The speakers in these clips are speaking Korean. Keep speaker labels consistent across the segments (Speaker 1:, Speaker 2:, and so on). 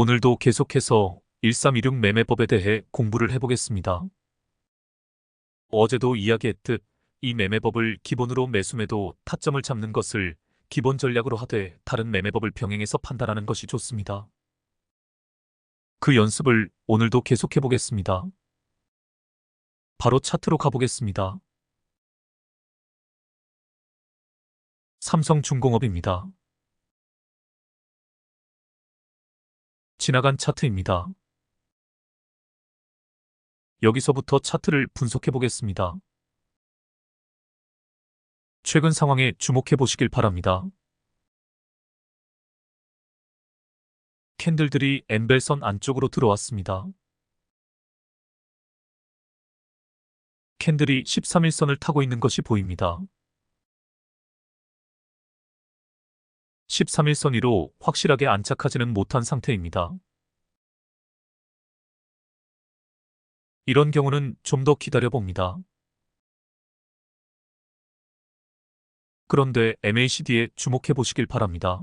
Speaker 1: 오늘도 계속해서 1316 매매법에 대해 공부를 해보겠습니다. 어제도 이야기했듯 이 매매법을 기본으로 매수매도 타점을 잡는 것을 기본 전략으로 하되 다른 매매법을 병행해서 판단하는 것이 좋습니다. 그 연습을 오늘도 계속해보겠습니다. 바로 차트로 가보겠습니다. 삼성중공업입니다. 지나간 차트입니다. 여기서부터 차트를 분석해 보겠습니다. 최근 상황에 주목해 보시길 바랍니다. 캔들들이 엠벨선 안쪽으로 들어왔습니다. 캔들이 13일선을 타고 있는 것이 보입니다. 13일선 위로 확실하게 안착하지는 못한 상태입니다. 이런 경우는 좀 더 기다려봅니다. 그런데 MACD에 주목해 보시길 바랍니다.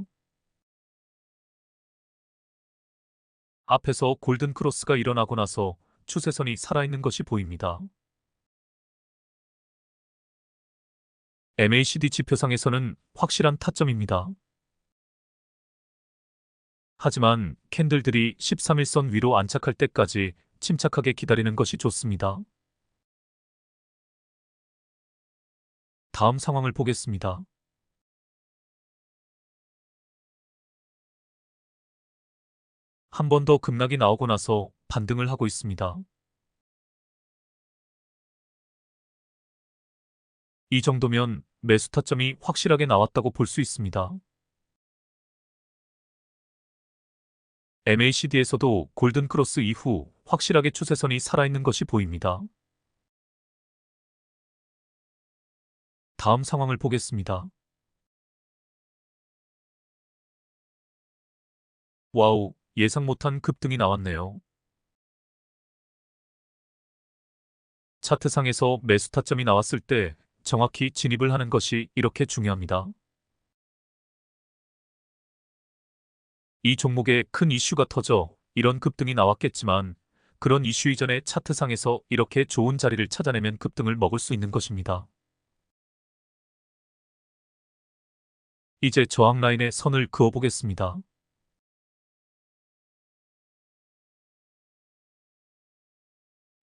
Speaker 1: 앞에서 골든 크로스가 일어나고 나서 추세선이 살아있는 것이 보입니다. MACD 지표상에서는 확실한 타점입니다. 하지만 캔들들이 13일선 위로 안착할 때까지 침착하게 기다리는 것이 좋습니다. 다음 상황을 보겠습니다. 한 번 더 급락이 나오고 나서 반등을 하고 있습니다. 이 정도면 매수 타점이 확실하게 나왔다고 볼 수 있습니다. MACD에서도 골든 크로스 이후 확실하게 추세선이 살아있는 것이 보입니다. 다음 상황을 보겠습니다. 와우, 예상 못한 급등이 나왔네요. 차트상에서 매수 타점이 나왔을 때 정확히 진입을 하는 것이 이렇게 중요합니다. 이 종목에 큰 이슈가 터져 이런 급등이 나왔겠지만 그런 이슈 이전에 차트상에서 이렇게 좋은 자리를 찾아내면 급등을 먹을 수 있는 것입니다. 이제 저항 라인에 선을 그어보겠습니다.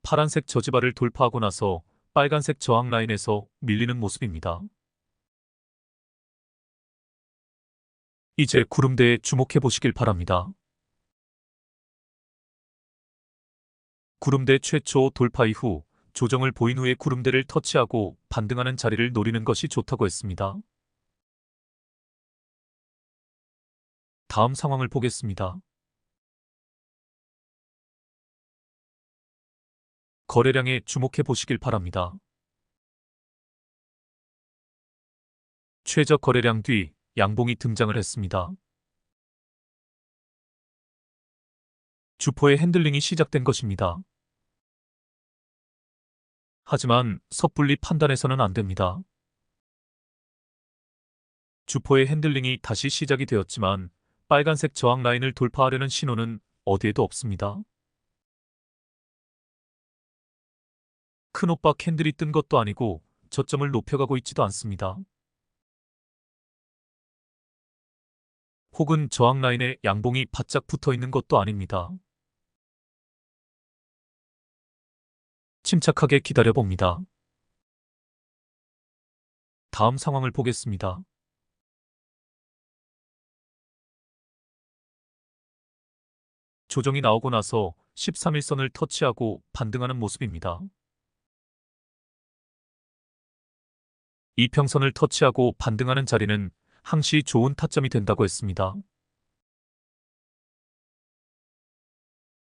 Speaker 1: 파란색 저지바를 돌파하고 나서 빨간색 저항 라인에서 밀리는 모습입니다. 이제 구름대에 주목해 보시길 바랍니다. 구름대 최초 돌파 이후 조정을 보인 후에 구름대를 터치하고 반등하는 자리를 노리는 것이 좋다고 했습니다. 다음 상황을 보겠습니다. 거래량에 주목해 보시길 바랍니다. 최저 거래량 뒤 양봉이 등장을 했습니다. 주포의 핸들링이 시작된 것입니다. 하지만 섣불리 판단해서는 안 됩니다. 주포의 핸들링이 다시 시작이 되었지만 빨간색 저항 라인을 돌파하려는 신호는 어디에도 없습니다. 큰 오빠 캔들이 뜬 것도 아니고 저점을 높여가고 있지도 않습니다. 혹은 저항 라인에 양봉이 바짝 붙어 있는 것도 아닙니다. 침착하게 기다려봅니다. 다음 상황을 보겠습니다. 조정이 나오고 나서 13일선을 터치하고 반등하는 모습입니다. 이평선을 터치하고 반등하는 자리는 항시 좋은 타점이 된다고 했습니다.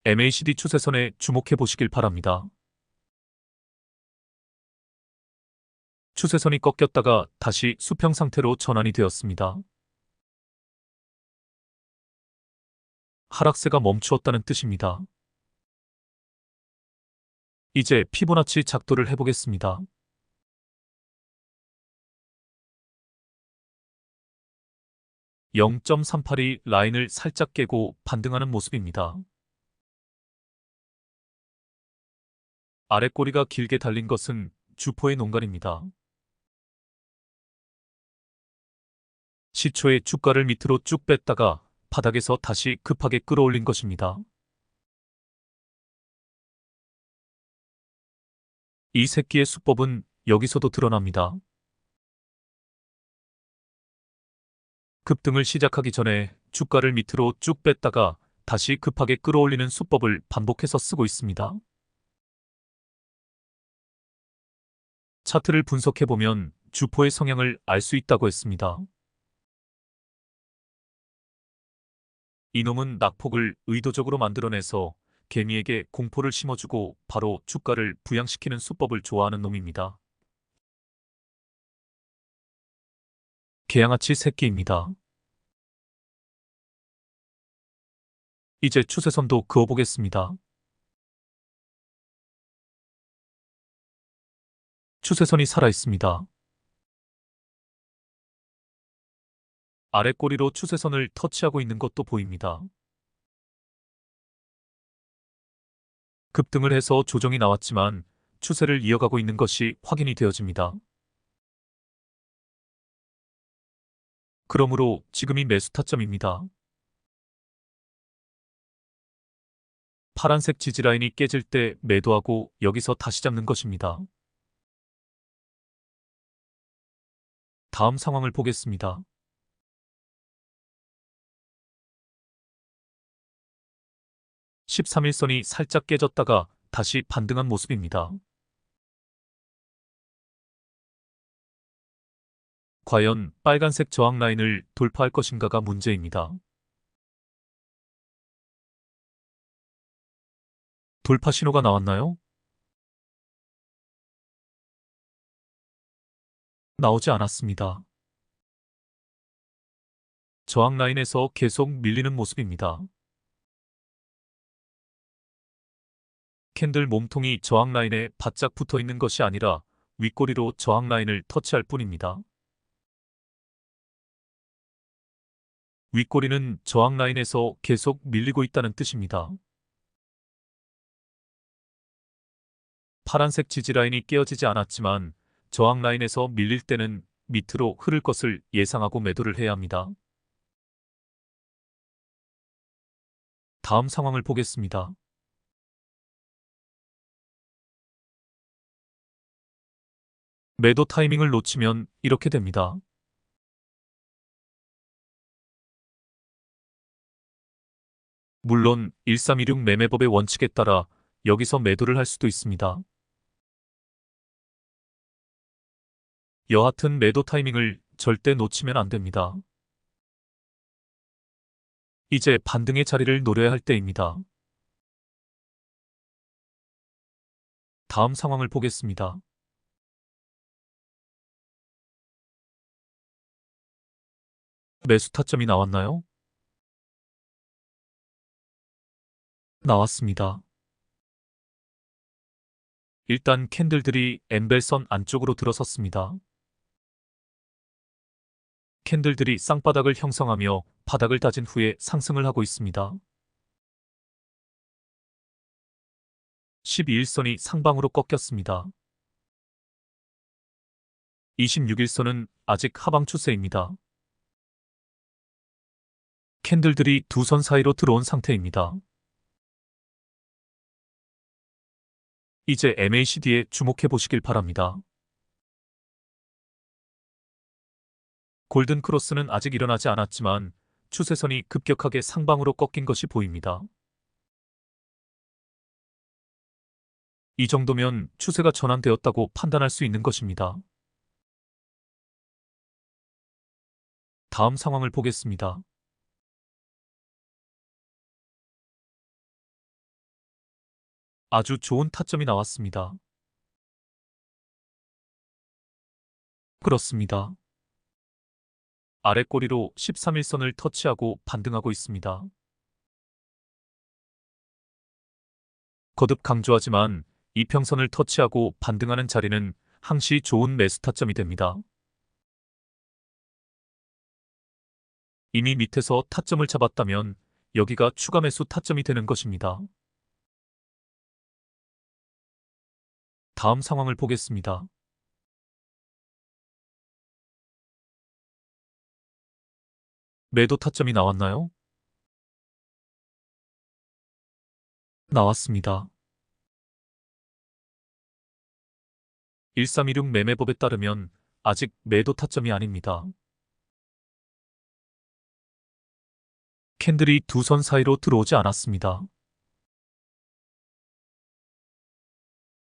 Speaker 1: MACD 추세선에 주목해 보시길 바랍니다. 추세선이 꺾였다가 다시 수평 상태로 전환이 되었습니다. 하락세가 멈추었다는 뜻입니다. 이제 피보나치 작도를 해보겠습니다. 0.382 라인을 살짝 깨고 반등하는 모습입니다. 아랫꼬리가 길게 달린 것은 주포의 농간입니다. 시초에 주가를 밑으로 쭉 뺐다가 바닥에서 다시 급하게 끌어올린 것입니다. 이 새끼의 수법은 여기서도 드러납니다. 급등을 시작하기 전에 주가를 밑으로 쭉 뺐다가 다시 급하게 끌어올리는 수법을 반복해서 쓰고 있습니다. 차트를 분석해보면 주포의 성향을 알 수 있다고 했습니다. 이놈은 낙폭을 의도적으로 만들어내서 개미에게 공포를 심어주고 바로 주가를 부양시키는 수법을 좋아하는 놈입니다. 개양아치 새끼입니다. 이제 추세선도 그어보겠습니다. 추세선이 살아있습니다. 아랫꼬리로 추세선을 터치하고 있는 것도 보입니다. 급등을 해서 조정이 나왔지만 추세를 이어가고 있는 것이 확인이 되어집니다. 그러므로 지금이 매수 타점입니다. 파란색 지지라인이 깨질 때 매도하고 여기서 다시 잡는 것입니다. 다음 상황을 보겠습니다. (13일선이) 살짝 깨졌다가 다시 반등한 모습입니다. 과연 빨간색 저항 라인을 돌파할 것인가가 문제입니다. 돌파 신호가 나왔나요? 나오지 않았습니다. 저항 라인에서 계속 밀리는 모습입니다. 캔들 몸통이 저항 라인에 바짝 붙어 있는 것이 아니라 윗꼬리로 저항 라인을 터치할 뿐입니다. 윗꼬리는 저항 라인에서 계속 밀리고 있다는 뜻입니다. 파란색 지지라인이 깨어지지 않았지만 저항 라인에서 밀릴 때는 밑으로 흐를 것을 예상하고 매도를 해야 합니다. 다음 상황을 보겠습니다. 매도 타이밍을 놓치면 이렇게 됩니다. 물론 1326 매매법의 원칙에 따라 여기서 매도를 할 수도 있습니다. 여하튼 매도 타이밍을 절대 놓치면 안 됩니다. 이제 반등의 자리를 노려야 할 때입니다. 다음 상황을 보겠습니다. 매수 타점이 나왔나요? 나왔습니다. 일단 캔들들이 엠벨선 안쪽으로 들어섰습니다. 캔들들이 쌍바닥을 형성하며 바닥을 다진 후에 상승을 하고 있습니다. 12일선이 상방으로 꺾였습니다. 26일선은 아직 하방 추세입니다. 캔들들이 두 선 사이로 들어온 상태입니다. 이제 MACD에 주목해 보시길 바랍니다. 골든크로스는 아직 일어나지 않았지만 추세선이 급격하게 상방으로 꺾인 것이 보입니다. 이 정도면 추세가 전환되었다고 판단할 수 있는 것입니다. 다음 상황을 보겠습니다. 아주 좋은 타점이 나왔습니다. 그렇습니다. 아랫꼬리로 13일선을 터치하고 반등하고 있습니다. 거듭 강조하지만 이평선을 터치하고 반등하는 자리는 항시 좋은 매수 타점이 됩니다. 이미 밑에서 타점을 잡았다면 여기가 추가 매수 타점이 되는 것입니다. 다음 상황을 보겠습니다. 매도 타점이 나왔나요? 나왔습니다. 1316 매매법에 따르면 아직 매도 타점이 아닙니다. 캔들이 두 선 사이로 들어오지 않았습니다.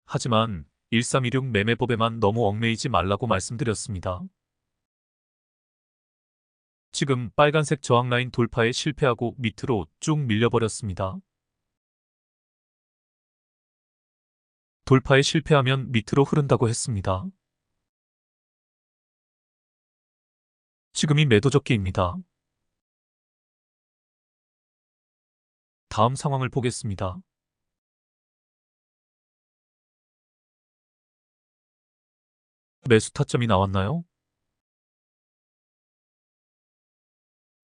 Speaker 1: 하지만 1316 매매법에만 너무 얽매이지 말라고 말씀드렸습니다. 지금 빨간색 저항 라인 돌파에 실패하고 밑으로 쭉 밀려버렸습니다. 돌파에 실패하면 밑으로 흐른다고 했습니다. 지금이 매도적기입니다. 다음 상황을 보겠습니다. 매수 타점이 나왔나요?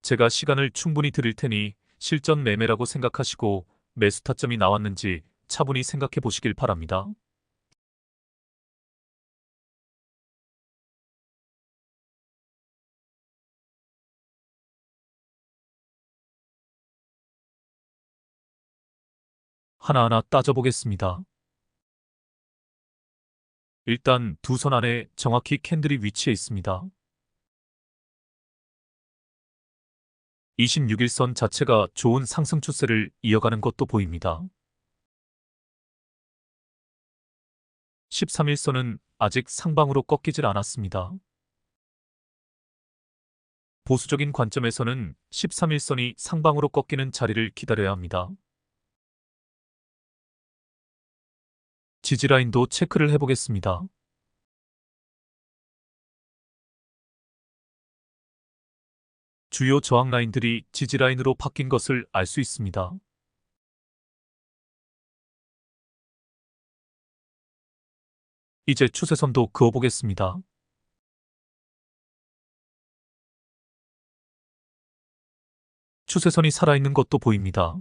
Speaker 1: 제가 시간을 충분히 드릴 테니 실전 매매라고 생각하시고 매수 타점이 나왔는지 차분히 생각해 보시길 바랍니다. 하나하나 따져보겠습니다. 일단 두 선 안에 정확히 캔들이 위치해 있습니다. 26일선 자체가 좋은 상승 추세를 이어가는 것도 보입니다. 13일선은 아직 상방으로 꺾이질 않았습니다. 보수적인 관점에서는 13일선이 상방으로 꺾이는 자리를 기다려야 합니다. 지지라인도 체크를 해보겠습니다. 주요 저항 라인들이 지지라인으로 바뀐 것을 알 수 있습니다. 이제 추세선도 그어보겠습니다. 추세선이 살아있는 것도 보입니다.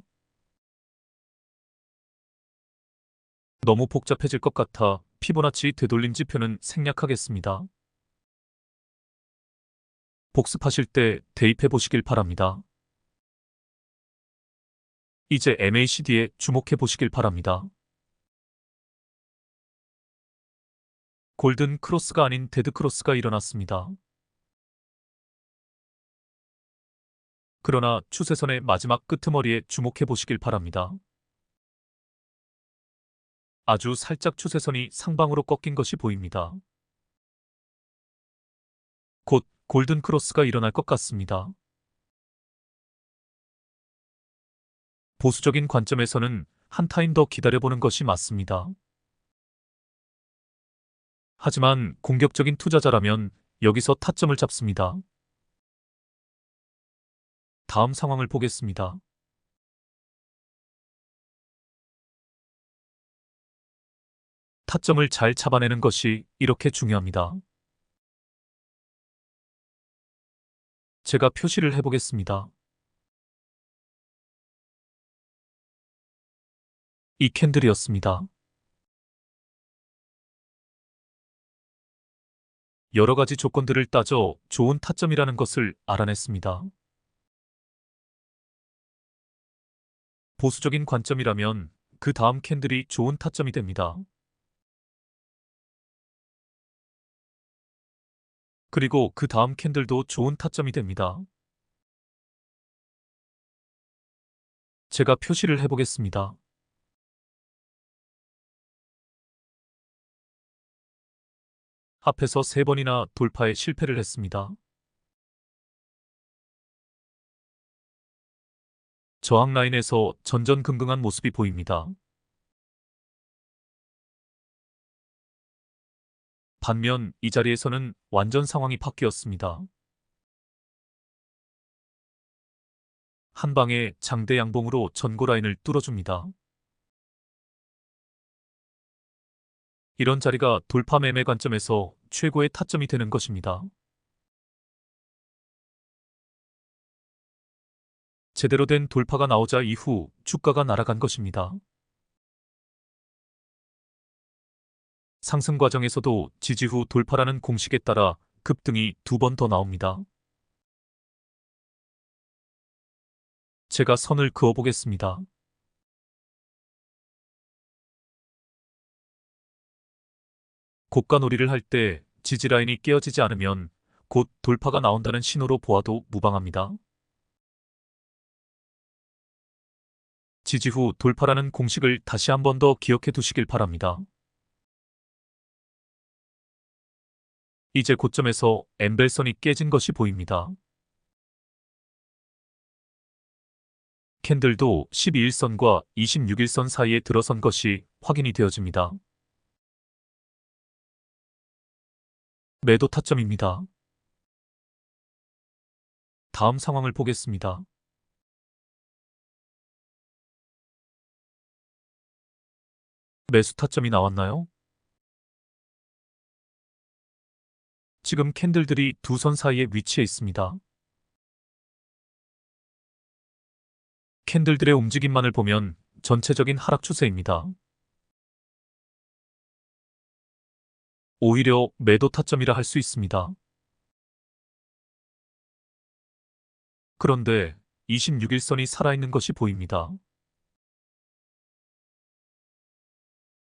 Speaker 1: 너무 복잡해질 것 같아 피보나치 되돌림 지표는 생략하겠습니다. 복습하실 때 대입해 보시길 바랍니다. 이제 MACD에 주목해 보시길 바랍니다. 골든 크로스가 아닌 데드 크로스가 일어났습니다. 그러나 추세선의 마지막 끄트머리에 주목해 보시길 바랍니다. 아주 살짝 추세선이 상방으로 꺾인 것이 보입니다. 곧 골든 크로스가 일어날 것 같습니다. 보수적인 관점에서는 한 타임 더 기다려보는 것이 맞습니다. 하지만 공격적인 투자자라면 여기서 타점을 잡습니다. 다음 상황을 보겠습니다. 타점을 잘 잡아내는 것이 이렇게 중요합니다. 제가 표시를 해보겠습니다. 이 캔들이었습니다. 여러 가지 조건들을 따져 좋은 타점이라는 것을 알아냈습니다. 보수적인 관점이라면 그 다음 캔들이 좋은 타점이 됩니다. 그리고 그 다음 캔들도 좋은 타점이 됩니다. 제가 표시를 해보겠습니다. 앞에서 3번이나 돌파에 실패를 했습니다. 저항 라인에서 전전긍긍한 모습이 보입니다. 반면 이 자리에서는 완전 상황이 바뀌었습니다. 한 방에 장대 양봉으로 전고 라인을 뚫어줍니다. 이런 자리가 돌파 매매 관점에서 최고의 타점이 되는 것입니다. 제대로 된 돌파가 나오자 이후 주가가 날아간 것입니다. 상승 과정에서도 지지 후 돌파라는 공식에 따라 급등이 2번 더 나옵니다. 제가 선을 그어보겠습니다. 고가 놀이를 할 때 지지 라인이 깨어지지 않으면 곧 돌파가 나온다는 신호로 보아도 무방합니다. 지지 후 돌파라는 공식을 다시 한 번 더 기억해 두시길 바랍니다. 이제 고점에서 엠벨선이 깨진 것이 보입니다. 캔들도 12일선과 26일선 사이에 들어선 것이 확인이 되어집니다. 매도 타점입니다. 다음 상황을 보겠습니다. 매수 타점이 나왔나요? 지금 캔들들이 두 선 사이에 위치해 있습니다. 캔들들의 움직임만을 보면 전체적인 하락 추세입니다. 오히려 매도 타점이라 할 수 있습니다. 그런데 26일선이 살아있는 것이 보입니다.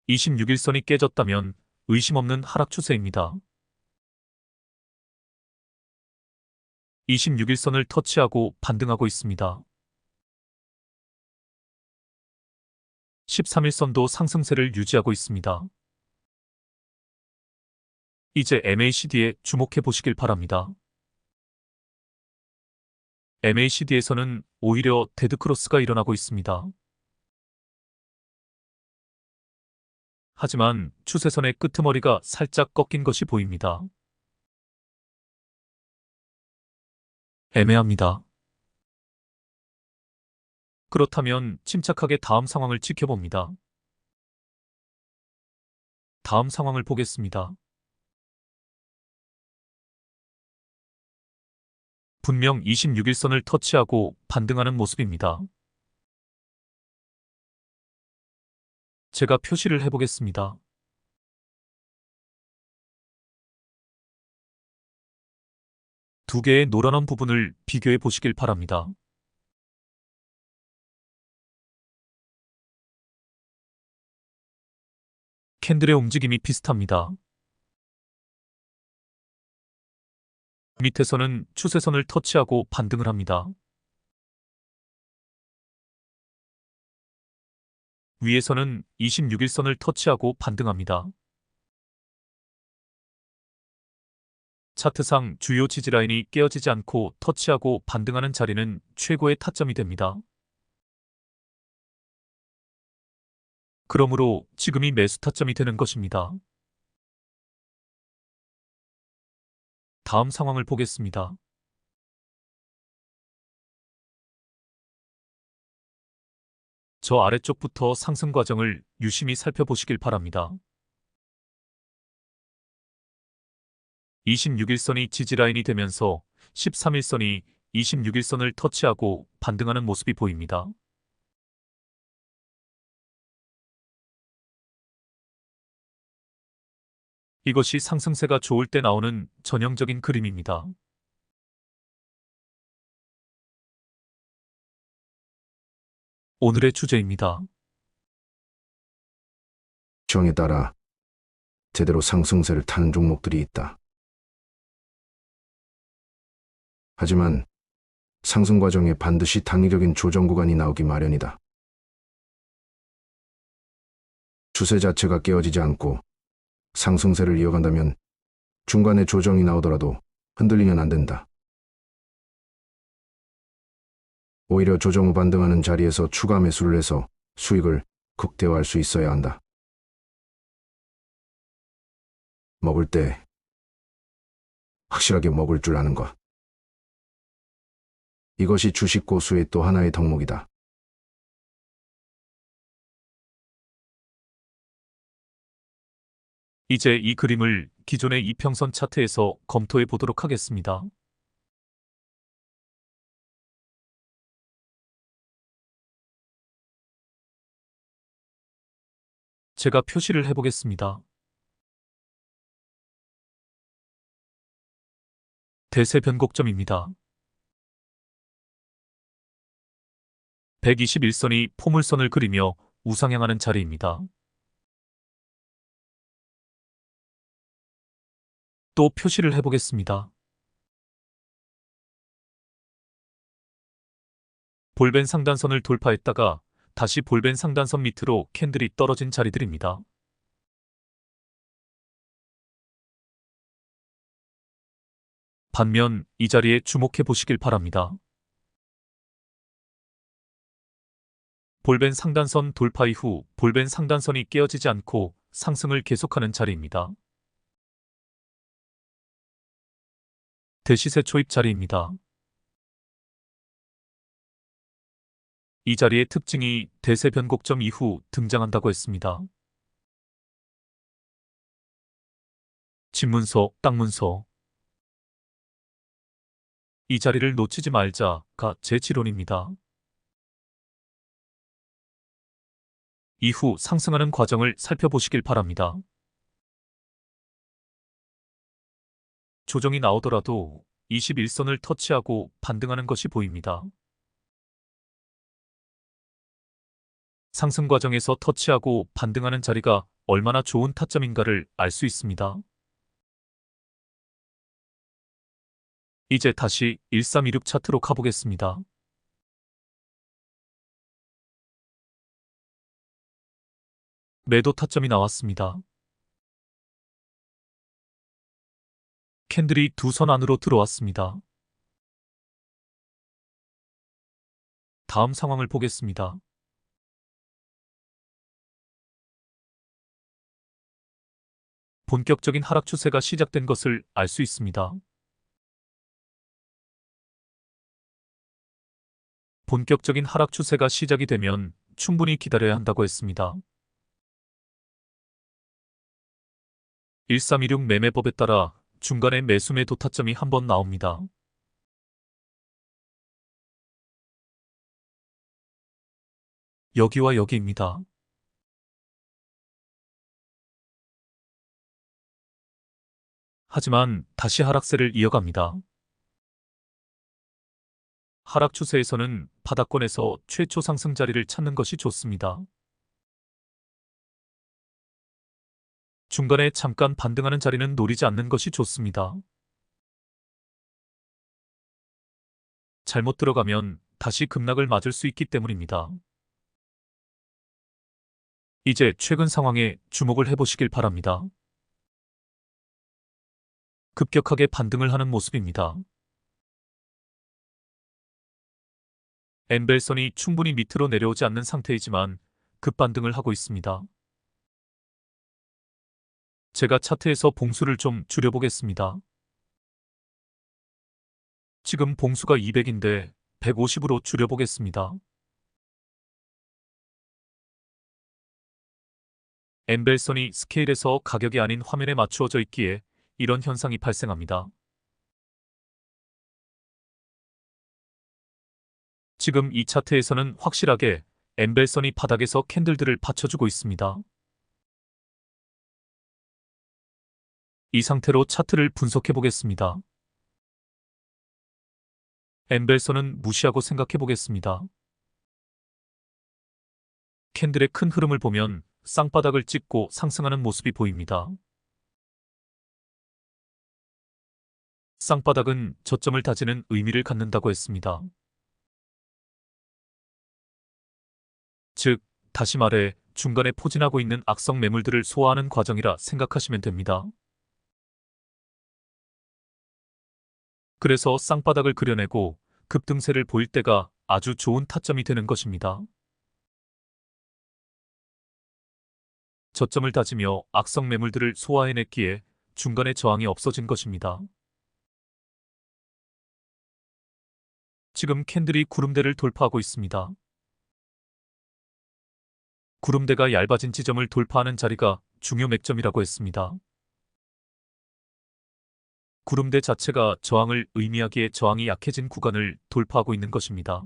Speaker 1: 26일선이 깨졌다면 의심 없는 하락 추세입니다. 26일선을 터치하고 반등하고 있습니다. 13일선도 상승세를 유지하고 있습니다. 이제 MACD에 주목해 보시길 바랍니다. MACD에서는 오히려 데드크로스가 일어나고 있습니다. 하지만 추세선의 끄트머리가 살짝 꺾인 것이 보입니다. 애매합니다. 그렇다면 침착하게 다음 상황을 지켜봅니다. 다음 상황을 보겠습니다. 분명 26일선을 터치하고 반등하는 모습입니다. 제가 표시를 해보겠습니다. 두 개의 노란원 부분을 비교해 보시길 바랍니다. 캔들의 움직임이 비슷합니다. 밑에서는 추세선을 터치하고 반등을 합니다. 위에서는 26일선을 터치하고 반등합니다. 차트상 주요 지지라인이 깨어지지 않고 터치하고 반등하는 자리는 최고의 타점이 됩니다. 그러므로 지금이 매수 타점이 되는 것입니다. 다음 상황을 보겠습니다. 저 아래쪽부터 상승 과정을 유심히 살펴보시길 바랍니다. 26일선이 지지라인이 되면서 13일선이 26일선을 터치하고 반등하는 모습이 보입니다. 이것이 상승세가 좋을 때 나오는 전형적인 그림입니다. 오늘의 주제입니다.
Speaker 2: 정에 따라 제대로 상승세를 타는 종목들이 있다. 하지만 상승 과정에 반드시 단기적인 조정 구간이 나오기 마련이다. 추세 자체가 깨어지지 않고 상승세를 이어간다면 중간에 조정이 나오더라도 흔들리면 안 된다. 오히려 조정 후 반등하는 자리에서 추가 매수를 해서 수익을 극대화할 수 있어야 한다. 먹을 때 확실하게 먹을 줄 아는 것. 이것이 주식 고수의 또 하나의 덕목이다.
Speaker 1: 이제 이 그림을 기존의 이평선 차트에서 검토해 보도록 하겠습니다. 제가 표시를 해보겠습니다. 대세 변곡점입니다. 121선이 포물선을 그리며 우상향하는 자리입니다. 또 표시를 해보겠습니다. 볼벤 상단선을 돌파했다가 다시 볼벤 상단선 밑으로 캔들이 떨어진 자리들입니다. 반면 이 자리에 주목해 보시길 바랍니다. 볼벤 상단선 돌파 이후 볼벤 상단선이 깨어지지 않고 상승을 계속하는 자리입니다. 대시세 초입 자리입니다. 이 자리의 특징이 대세 변곡점 이후 등장한다고 했습니다. 집문서, 땅문서. 이 자리를 놓치지 말자가 제 지론입니다. 이후 상승하는 과정을 살펴보시길 바랍니다. 조정이 나오더라도 21선을 터치하고 반등하는 것이 보입니다. 상승 과정에서 터치하고 반등하는 자리가 얼마나 좋은 타점인가를 알 수 있습니다. 이제 다시 1326 차트로 가보겠습니다. 매도 타점이 나왔습니다. 캔들이 두 선 안으로 들어왔습니다. 다음 상황을 보겠습니다. 본격적인 하락 추세가 시작된 것을 알 수 있습니다. 본격적인 하락 추세가 시작이 되면 충분히 기다려야 한다고 했습니다. 1326 매매법에 따라 중간에 매수 매도 타점이 한 번 나옵니다. 여기와 여기입니다. 하지만 다시 하락세를 이어갑니다. 하락 추세에서는 바닥권에서 최초 상승 자리를 찾는 것이 좋습니다. 중간에 잠깐 반등하는 자리는 노리지 않는 것이 좋습니다. 잘못 들어가면 다시 급락을 맞을 수 있기 때문입니다. 이제 최근 상황에 주목을 해보시길 바랍니다. 급격하게 반등을 하는 모습입니다. 엔벨선이 충분히 밑으로 내려오지 않는 상태이지만 급반등을 하고 있습니다. 제가 차트에서 봉수를 좀 줄여보겠습니다. 지금 봉수가 200인데 150으로 줄여보겠습니다. 엔벨선이 스케일에서 가격이 아닌 화면에 맞추어져 있기에 이런 현상이 발생합니다. 지금 이 차트에서는 확실하게 엔벨선이 바닥에서 캔들들을 받쳐주고 있습니다. 이 상태로 차트를 분석해 보겠습니다. 엔벨선은 무시하고 생각해 보겠습니다. 캔들의 큰 흐름을 보면 쌍바닥을 찍고 상승하는 모습이 보입니다. 쌍바닥은 저점을 다지는 의미를 갖는다고 했습니다. 즉, 다시 말해 중간에 포진하고 있는 악성 매물들을 소화하는 과정이라 생각하시면 됩니다. 그래서 쌍바닥을 그려내고 급등세를 보일 때가 아주 좋은 타점이 되는 것입니다. 저점을 다지며 악성 매물들을 소화해냈기에 중간에 저항이 없어진 것입니다. 지금 캔들이 구름대를 돌파하고 있습니다. 구름대가 얇아진 지점을 돌파하는 자리가 중요 맥점이라고 했습니다. 구름대 자체가 저항을 의미하기에 저항이 약해진 구간을 돌파하고 있는 것입니다.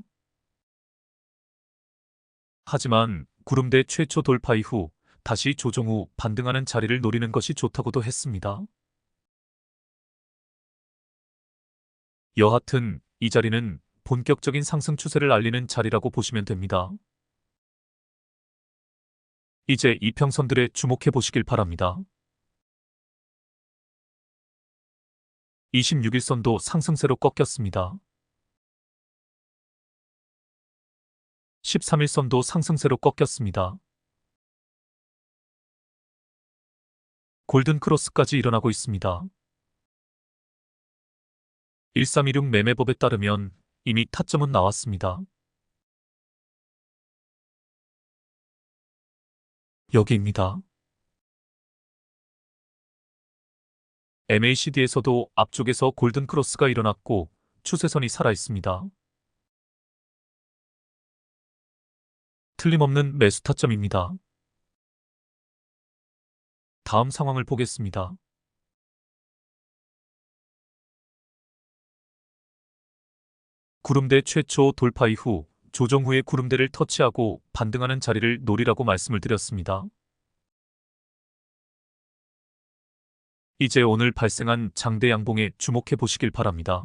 Speaker 1: 하지만 구름대 최초 돌파 이후 다시 조정 후 반등하는 자리를 노리는 것이 좋다고도 했습니다. 여하튼 이 자리는 본격적인 상승 추세를 알리는 자리라고 보시면 됩니다. 이제 이평선들에 주목해 보시길 바랍니다. 26일선도 상승세로 꺾였습니다. 13일선도 상승세로 꺾였습니다. 골든크로스까지 일어나고 있습니다. 1316 매매법에 따르면 이미 타점은 나왔습니다. 여기입니다. MACD에서도 앞쪽에서 골든크로스가 일어났고 추세선이 살아있습니다. 틀림없는 매수 타점입니다. 다음 상황을 보겠습니다. 구름대 최초 돌파 이후 조정 후에 구름대를 터치하고 반등하는 자리를 노리라고 말씀을 드렸습니다. 이제 오늘 발생한 장대 양봉에 주목해 보시길 바랍니다.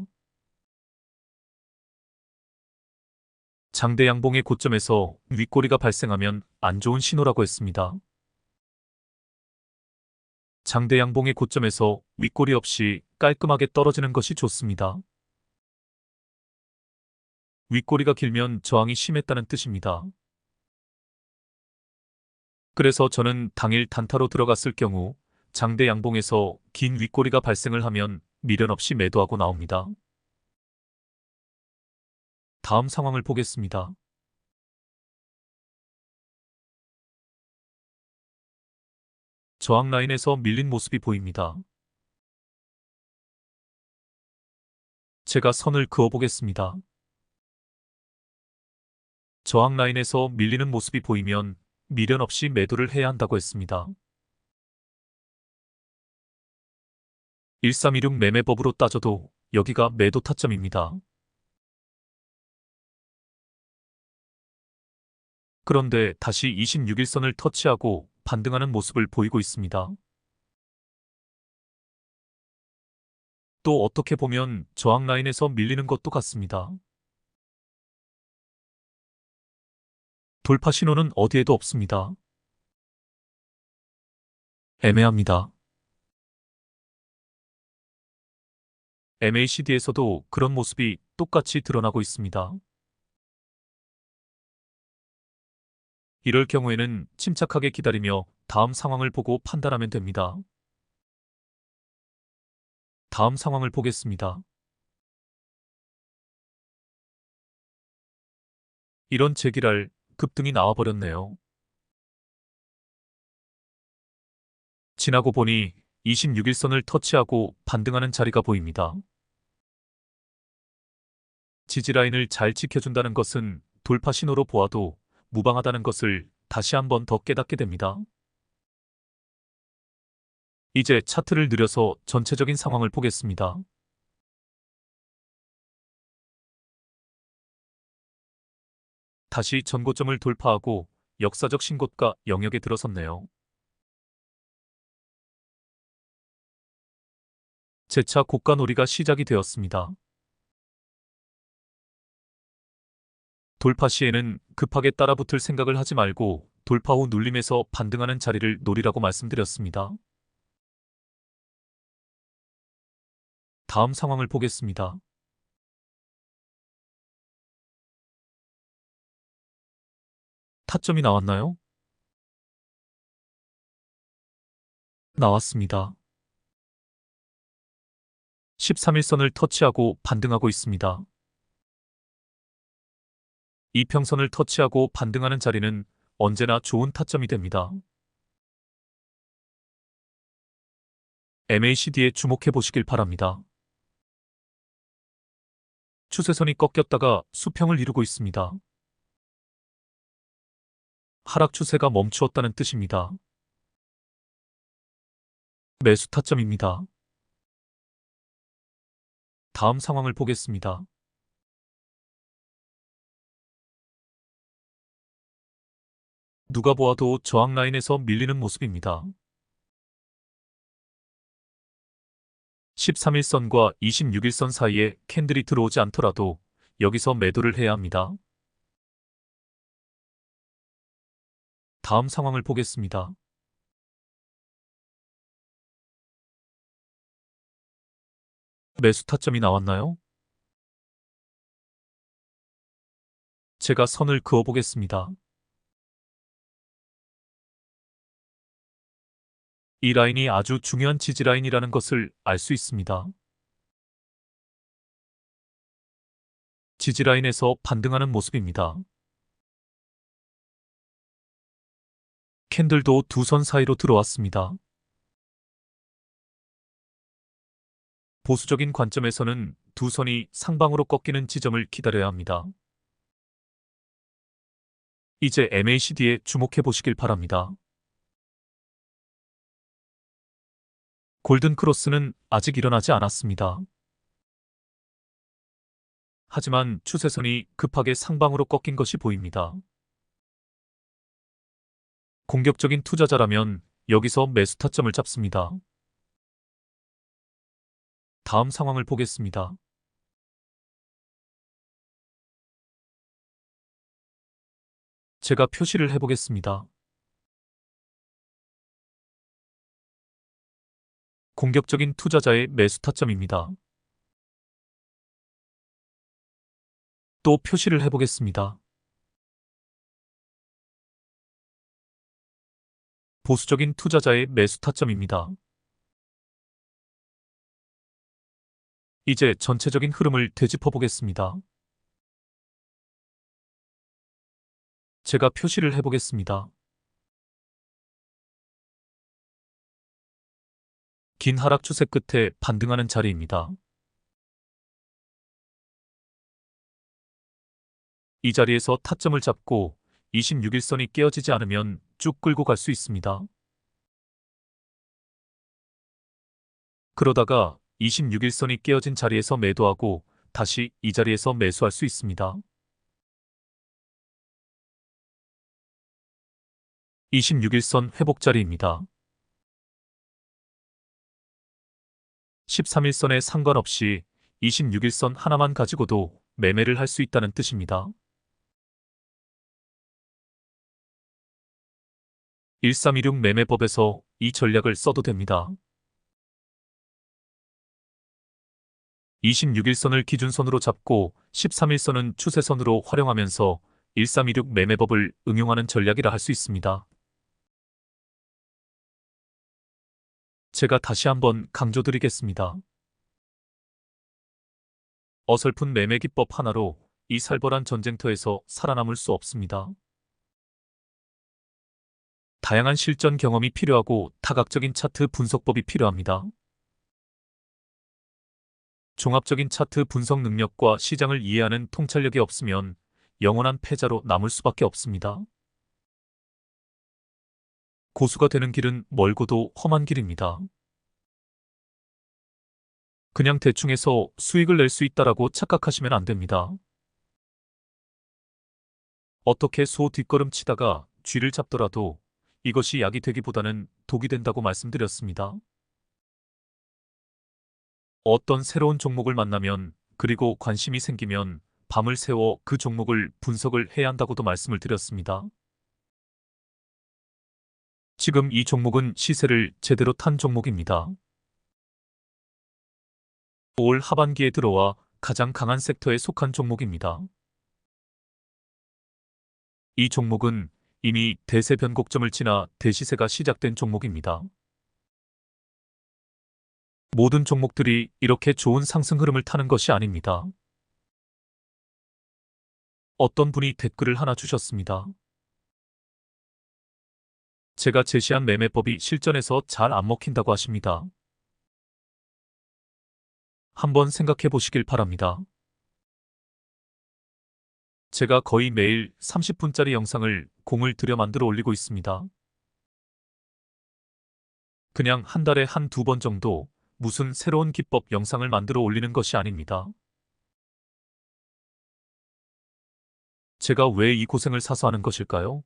Speaker 1: 장대 양봉의 고점에서 윗꼬리가 발생하면 안 좋은 신호라고 했습니다. 장대 양봉의 고점에서 윗꼬리 없이 깔끔하게 떨어지는 것이 좋습니다. 윗꼬리가 길면 저항이 심했다는 뜻입니다. 그래서 저는 당일 단타로 들어갔을 경우 장대 양봉에서 긴 윗꼬리가 발생을 하면 미련 없이 매도하고 나옵니다. 다음 상황을 보겠습니다. 저항 라인에서 밀린 모습이 보입니다. 제가 선을 그어 보겠습니다. 저항 라인에서 밀리는 모습이 보이면 미련 없이 매도를 해야 한다고 했습니다. 1316 매매법으로 따져도 여기가 매도 타점입니다. 그런데 다시 26일선을 터치하고 반등하는 모습을 보이고 있습니다. 또 어떻게 보면 저항 라인에서 밀리는 것도 같습니다. 돌파 신호는 어디에도 없습니다. 애매합니다. MACD에서도 그런 모습이 똑같이 드러나고 있습니다. 이럴 경우에는 침착하게 기다리며 다음 상황을 보고 판단하면 됩니다. 다음 상황을 보겠습니다. 이런 제기랄 급등이 나와버렸네요. 지나고 보니 26일선을 터치하고 반등하는 자리가 보입니다. 지지라인을 잘 지켜준다는 것은 돌파 신호로 보아도 무방하다는 것을 다시 한번 더 깨닫게 됩니다. 이제 차트를 늘려서 전체적인 상황을 보겠습니다. 다시 전고점을 돌파하고 역사적 신고가 영역에 들어섰네요. 재차 고가 놀이가 시작이 되었습니다. 돌파 시에는 급하게 따라붙을 생각을 하지 말고 돌파 후 눌림에서 반등하는 자리를 노리라고 말씀드렸습니다. 다음 상황을 보겠습니다. 타점이 나왔나요? 나왔습니다. 13일선을 터치하고 반등하고 있습니다. 이평선을 터치하고 반등하는 자리는 언제나 좋은 타점이 됩니다. MACD에 주목해 보시길 바랍니다. 추세선이 꺾였다가 수평을 이루고 있습니다. 하락 추세가 멈추었다는 뜻입니다. 매수 타점입니다. 다음 상황을 보겠습니다. 누가 보아도 저항 라인에서 밀리는 모습입니다. 13일선과 26일선 사이에 캔들이 들어오지 않더라도 여기서 매도를 해야 합니다. 다음 상황을 보겠습니다. 매수 타점이 나왔나요? 제가 선을 그어 보겠습니다. 이 라인이 아주 중요한 지지 라인이라는 것을 알 수 있습니다. 지지 라인에서 반등하는 모습입니다. 캔들도 두 선 사이로 들어왔습니다. 보수적인 관점에서는 두 선이 상방으로 꺾이는 지점을 기다려야 합니다. 이제 MACD에 주목해 보시길 바랍니다. 골든 크로스는 아직 일어나지 않았습니다. 하지만 추세선이 급하게 상방으로 꺾인 것이 보입니다. 공격적인 투자자라면 여기서 매수 타점을 잡습니다. 다음 상황을 보겠습니다. 제가 표시를 해보겠습니다. 공격적인 투자자의 매수 타점입니다. 또 표시를 해보겠습니다. 보수적인 투자자의 매수 타점입니다. 이제 전체적인 흐름을 되짚어 보겠습니다. 제가 표시를 해보겠습니다. 긴 하락 추세 끝에 반등하는 자리입니다. 이 자리에서 타점을 잡고 26일선이 깨어지지 않으면 쭉 끌고 갈 수 있습니다. 그러다가 26일선이 깨어진 자리에서 매도하고 다시 이 자리에서 매수할 수 있습니다. 26일선 회복 자리입니다. 13일선에 상관없이 26일선 하나만 가지고도 매매를 할 수 있다는 뜻입니다. 1326 매매법에서 이 전략을 써도 됩니다. 26일선을 기준선으로 잡고 13일선은 추세선으로 활용하면서 1326 매매법을 응용하는 전략이라 할 수 있습니다. 제가 다시 한번 강조드리겠습니다. 어설픈 매매 기법 하나로 이 살벌한 전쟁터에서 살아남을 수 없습니다. 다양한 실전 경험이 필요하고 다각적인 차트 분석법이 필요합니다. 종합적인 차트 분석 능력과 시장을 이해하는 통찰력이 없으면 영원한 패자로 남을 수밖에 없습니다. 고수가 되는 길은 멀고도 험한 길입니다. 그냥 대충 해서 수익을 낼 수 있다라고 착각하시면 안 됩니다. 어떻게 소 뒷걸음 치다가 쥐를 잡더라도 이것이 약이 되기보다는 독이 된다고 말씀드렸습니다. 어떤 새로운 종목을 만나면 그리고 관심이 생기면 밤을 새워 그 종목을 분석을 해야 한다고도 말씀을 드렸습니다. 지금 이 종목은 시세를 제대로 탄 종목입니다. 올 하반기에 들어와 가장 강한 섹터에 속한 종목입니다. 이 종목은 이미 대세 변곡점을 지나 대시세가 시작된 종목입니다. 모든 종목들이 이렇게 좋은 상승 흐름을 타는 것이 아닙니다. 어떤 분이 댓글을 하나 주셨습니다. 제가 제시한 매매법이 실전에서 잘 안 먹힌다고 하십니다. 한번 생각해 보시길 바랍니다. 제가 거의 매일 30분짜리 영상을 공을 들여 만들어 올리고 있습니다. 그냥 한 달에 한두 번 정도 무슨 새로운 기법 영상을 만들어 올리는 것이 아닙니다. 제가 왜 이 고생을 사서 하는 것일까요?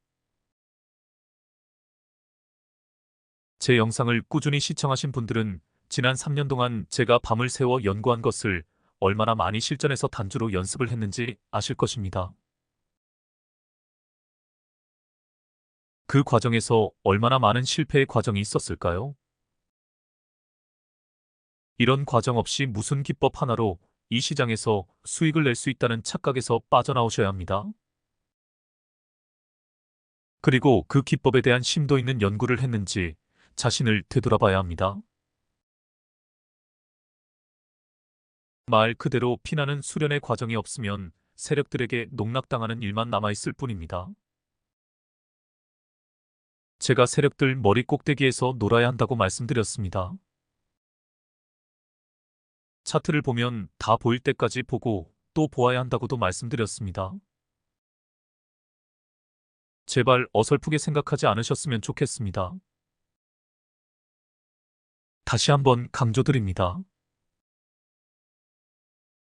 Speaker 1: 제 영상을 꾸준히 시청하신 분들은 지난 3년 동안 제가 밤을 새워 연구한 것을 얼마나 많이 실전에서 단주로 연습을 했는지 아실 것입니다. 그 과정에서 얼마나 많은 실패의 과정이 있었을까요? 이런 과정 없이 무슨 기법 하나로 이 시장에서 수익을 낼 수 있다는 착각에서 빠져나오셔야 합니다. 그리고 그 기법에 대한 심도 있는 연구를 했는지 자신을 되돌아봐야 합니다. 말 그대로 피나는 수련의 과정이 없으면 세력들에게 농락당하는 일만 남아있을 뿐입니다. 제가 세력들 머리 꼭대기에서 놀아야 한다고 말씀드렸습니다. 차트를 보면 다 보일 때까지 보고 또 보아야 한다고도 말씀드렸습니다. 제발 어설프게 생각하지 않으셨으면 좋겠습니다. 다시 한번 강조드립니다.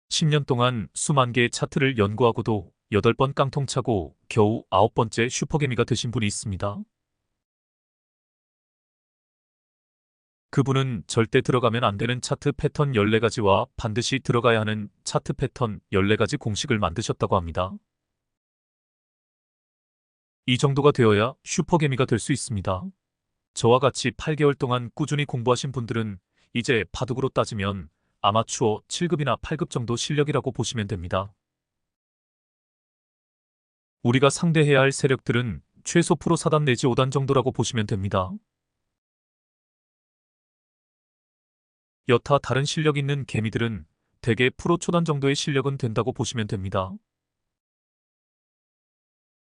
Speaker 1: 10년 동안 수만 개의 차트를 연구하고도 8번 깡통 차고 겨우 9번째 슈퍼개미가 되신 분이 있습니다. 그분은 절대 들어가면 안 되는 차트 패턴 14가지와 반드시 들어가야 하는 차트 패턴 14가지 공식을 만드셨다고 합니다. 이 정도가 되어야 슈퍼개미가 될 수 있습니다. 저와 같이 8개월 동안 꾸준히 공부하신 분들은 이제 바둑으로 따지면 아마추어 7급이나 8급 정도 실력이라고 보시면 됩니다. 우리가 상대해야 할 세력들은 최소 프로 4단 내지 5단 정도라고 보시면 됩니다. 여타 다른 실력 있는 개미들은 대개 프로 초단 정도의 실력은 된다고 보시면 됩니다.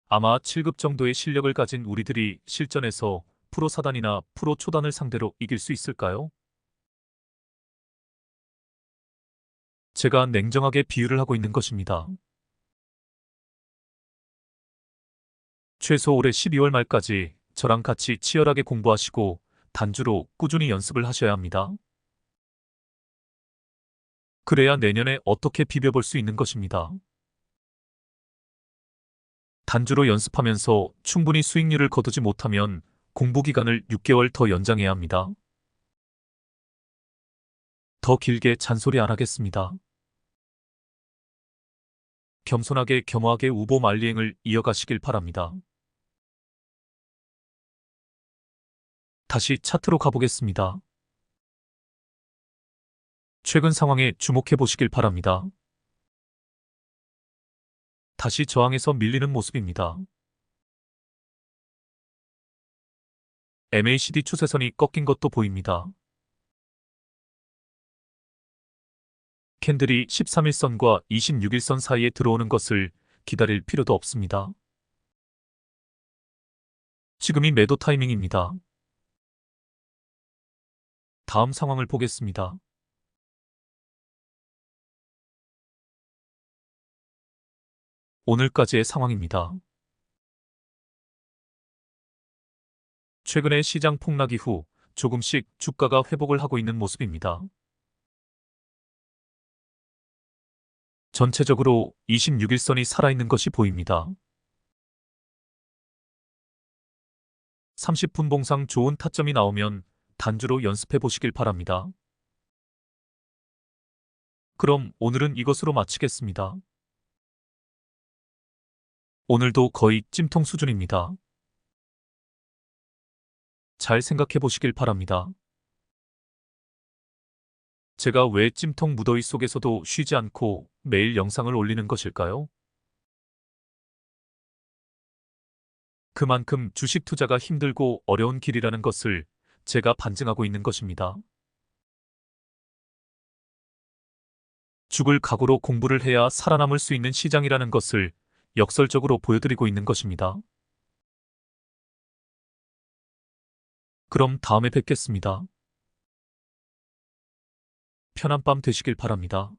Speaker 1: 아마 7급 정도의 실력을 가진 우리들이 실전에서 프로 4단이나 프로 초단을 상대로 이길 수 있을까요? 제가 냉정하게 비유를 하고 있는 것입니다. 최소 올해 12월 말까지 저랑 같이 치열하게 공부하시고 단주로 꾸준히 연습을 하셔야 합니다. 그래야 내년에 어떻게 비벼볼 수 있는 것입니다. 단주로 연습하면서 충분히 수익률을 거두지 못하면 공부 기간을 6개월 더 연장해야 합니다. 더 길게 잔소리 안 하겠습니다. 겸손하게 겸허하게 우보 말리행을 이어가시길 바랍니다. 다시 차트로 가보겠습니다. 최근 상황에 주목해 보시길 바랍니다. 다시 저항에서 밀리는 모습입니다. MACD 추세선이 꺾인 것도 보입니다. 캔들이 13일선과 26일선 사이에 들어오는 것을 기다릴 필요도 없습니다. 지금이 매도 타이밍입니다. 다음 상황을 보겠습니다. 오늘까지의 상황입니다. 최근의 시장 폭락 이후 조금씩 주가가 회복을 하고 있는 모습입니다. 전체적으로 26일선이 살아있는 것이 보입니다. 30분 봉상 좋은 타점이 나오면 단주로 연습해 보시길 바랍니다. 그럼 오늘은 이것으로 마치겠습니다. 오늘도 거의 찜통 수준입니다. 잘 생각해 보시길 바랍니다. 제가 왜 찜통 무더위 속에서도 쉬지 않고 매일 영상을 올리는 것일까요? 그만큼 주식 투자가 힘들고 어려운 길이라는 것을 제가 반증하고 있는 것입니다. 죽을 각오로 공부를 해야 살아남을 수 있는 시장이라는 것을 역설적으로 보여드리고 있는 것입니다. 그럼 다음에 뵙겠습니다. 편한 밤 되시길 바랍니다.